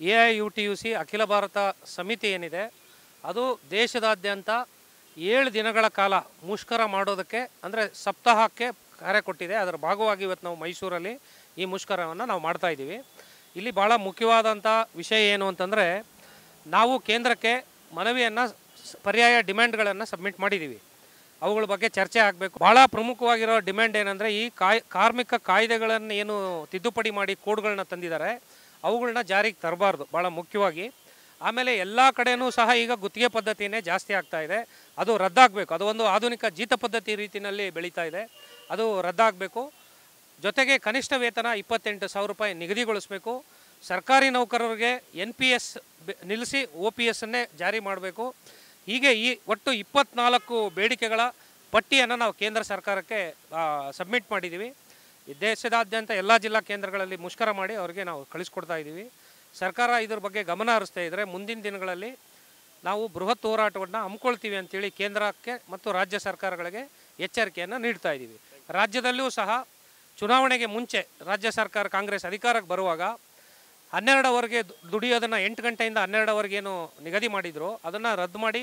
AIUTUC ಅಖಿಲ ಭಾರತ ಸಮಿತಿ ಏನಿದೆ ಅದು ದೇಶದಾದ್ಯಂತ 7 ದಿನಗಳ ಕಾಲ ಮುಷ್ಕರ ಮಾಡೋದಕ್ಕೆ ಅಂದರೆ ಸಪ್ತಾಹಕ್ಕೆ ಕಾರ್ಯ ಕೊಟ್ಟಿದೆ. ಅದರ ಭಾಗವಾಗಿ ಇವತ್ತು ನಾವು ಮೈಸೂರಲ್ಲಿ ಈ ಮುಷ್ಕರವನ್ನು ನಾವು ಮಾಡ್ತಾ ಇದ್ದೀವಿ. ಇಲ್ಲಿ ಭಾಳ ಮುಖ್ಯವಾದಂಥ ವಿಷಯ ಏನು ಅಂತಂದರೆ, ನಾವು ಕೇಂದ್ರಕ್ಕೆ ಮನವಿಯನ್ನು ಪರ್ಯಾಯ ಡಿಮ್ಯಾಂಡ್ಗಳನ್ನು ಸಬ್ಮಿಟ್ ಮಾಡಿದ್ದೀವಿ. ಅವುಗಳ ಬಗ್ಗೆ ಚರ್ಚೆ ಆಗಬೇಕು. ಭಾಳ ಪ್ರಮುಖವಾಗಿರೋ ಡಿಮ್ಯಾಂಡ್ ಏನಂದರೆ, ಈ ಕಾರ್ಮಿಕ ಕಾಯ್ದೆಗಳನ್ನು ಏನು ತಿದ್ದುಪಡಿ ಮಾಡಿ ಕೋಡ್ಗಳನ್ನ ತಂದಿದ್ದಾರೆ ಅವುಗಳನ್ನ ಜಾರಿಗೆ ತರಬಾರ್ದು ಭಾಳ ಮುಖ್ಯವಾಗಿ. ಆಮೇಲೆ ಎಲ್ಲ ಕಡೆಯೂ ಸಹ ಈಗ ಗುತ್ತಿಗೆ ಪದ್ಧತಿಯೇ ಜಾಸ್ತಿ ಆಗ್ತಾ ಇದೆ, ಅದು ರದ್ದಾಗಬೇಕು. ಅದು ಒಂದು ಆಧುನಿಕ ಜೀತ ಪದ್ಧತಿ ರೀತಿಯಲ್ಲಿ ಬೆಳೀತಾ ಇದೆ, ಅದು ರದ್ದಾಗಬೇಕು. ಜೊತೆಗೆ ಕನಿಷ್ಠ ವೇತನ 28,000 ರೂಪಾಯಿ ನಿಗದಿಗೊಳಿಸಬೇಕು. ಸರ್ಕಾರಿ ನೌಕರರಿಗೆ NPS ನಿಲ್ಲಿಸಿ OPSನ್ನೇ ಜಾರಿ ಮಾಡಬೇಕು. ಹೀಗೆ ಈ ಒಟ್ಟು 24 ಬೇಡಿಕೆಗಳ ಪಟ್ಟಿಯನ್ನು ನಾವು ಕೇಂದ್ರ ಸರ್ಕಾರಕ್ಕೆ ಸಬ್ಮಿಟ್ ಮಾಡಿದ್ದೀವಿ. ದೇಶದಾದ್ಯಂತ ಎಲ್ಲ ಜಿಲ್ಲಾ ಕೇಂದ್ರಗಳಲ್ಲಿ ಮುಷ್ಕರ ಮಾಡಿ ಅವರಿಗೆ ನಾವು ಕಳಿಸ್ಕೊಡ್ತಾ ಇದ್ದೀವಿ. ಸರ್ಕಾರ ಇದ್ರ ಬಗ್ಗೆ ಗಮನ ಹರಿಸ್ತಾ ಇದ್ದರೆ ಮುಂದಿನ ದಿನಗಳಲ್ಲಿ ನಾವು ಬೃಹತ್ ಹೋರಾಟವನ್ನು ಹಮ್ಮಿಕೊಳ್ತೀವಿ ಅಂತೇಳಿ ಕೇಂದ್ರಕ್ಕೆ ಮತ್ತು ರಾಜ್ಯ ಸರ್ಕಾರಗಳಿಗೆ ಎಚ್ಚರಿಕೆಯನ್ನು ನೀಡ್ತಾ ಇದ್ದೀವಿ. ರಾಜ್ಯದಲ್ಲೂ ಸಹ ಚುನಾವಣೆಗೆ ಮುಂಚೆ ರಾಜ್ಯ ಸರ್ಕಾರ ಕಾಂಗ್ರೆಸ್ ಅಧಿಕಾರಕ್ಕೆ ಬರುವಾಗ 12ವರೆಗೆ ದುಡಿಯೋದನ್ನು 8 ಗಂಟೆಯಿಂದ 12ವರೆಗೆ ಏನು ನಿಗದಿ ಮಾಡಿದ್ರು ಅದನ್ನು ರದ್ದು ಮಾಡಿ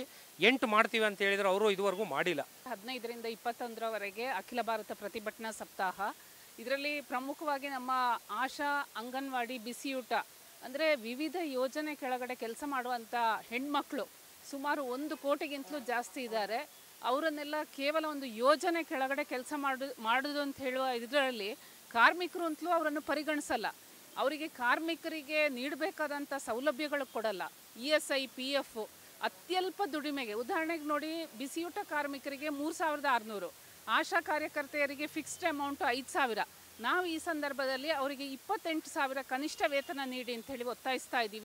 8 ಮಾಡ್ತೀವಿ ಅಂತ ಹೇಳಿದ್ರು. ಅವರು ಇದುವರೆಗೂ ಮಾಡಿಲ್ಲ. 15ರಿಂದ 21ರವರೆಗೆ ಅಖಿಲ ಭಾರತ ಪ್ರತಿಭಟನಾ ಸಪ್ತಾಹ. ಇದರಲ್ಲಿ ಪ್ರಮುಖವಾಗಿ ನಮ್ಮ ಆಶಾ, ಅಂಗನವಾಡಿ, ಬಿಸಿಯೂಟ ಅಂದರೆ ವಿವಿಧ ಯೋಜನೆ ಕೆಳಗಡೆ ಕೆಲಸ ಮಾಡುವಂಥ ಹೆಣ್ಮಕ್ಳು ಸುಮಾರು 1 ಕೋಟಿಗಿಂತಲೂ ಜಾಸ್ತಿ ಇದ್ದಾರೆ. ಅವರನ್ನೆಲ್ಲ ಕೇವಲ ಒಂದು ಯೋಜನೆ ಕೆಳಗಡೆ ಕೆಲಸ ಮಾಡೋದು ಅಂತ ಹೇಳುವ ಇದರಲ್ಲಿ ಕಾರ್ಮಿಕರು ಅಂತಲೂ ಅವರನ್ನು ಪರಿಗಣಿಸಲ್ಲ. ಅವರಿಗೆ ಕಾರ್ಮಿಕರಿಗೆ ನೀಡಬೇಕಾದಂಥ ಸೌಲಭ್ಯಗಳು ಕೊಡಲ್ಲ. ESI, PF ಅತ್ಯಲ್ಪ ದುಡಿಮೆಗೆ, ಉದಾಹರಣೆಗೆ ನೋಡಿ, ಬಿಸಿಯೂಟ ಕಾರ್ಮಿಕರಿಗೆ 3,600, ಆಶಾ ಕಾರ್ಯಕರ್ತೆಯರಿಗೆ ಫಿಕ್ಸ್ಡ್ ಅಮೌಂಟು 5,000. ನಾವು ಈ ಸಂದರ್ಭದಲ್ಲಿ ಅವರಿಗೆ 28,000 ಕನಿಷ್ಠ ವೇತನ ನೀಡಿ ಅಂತ ಹೇಳಿ ಒತ್ತಾಯಿಸ್ತಾ ಇದ್ದೀವಿ.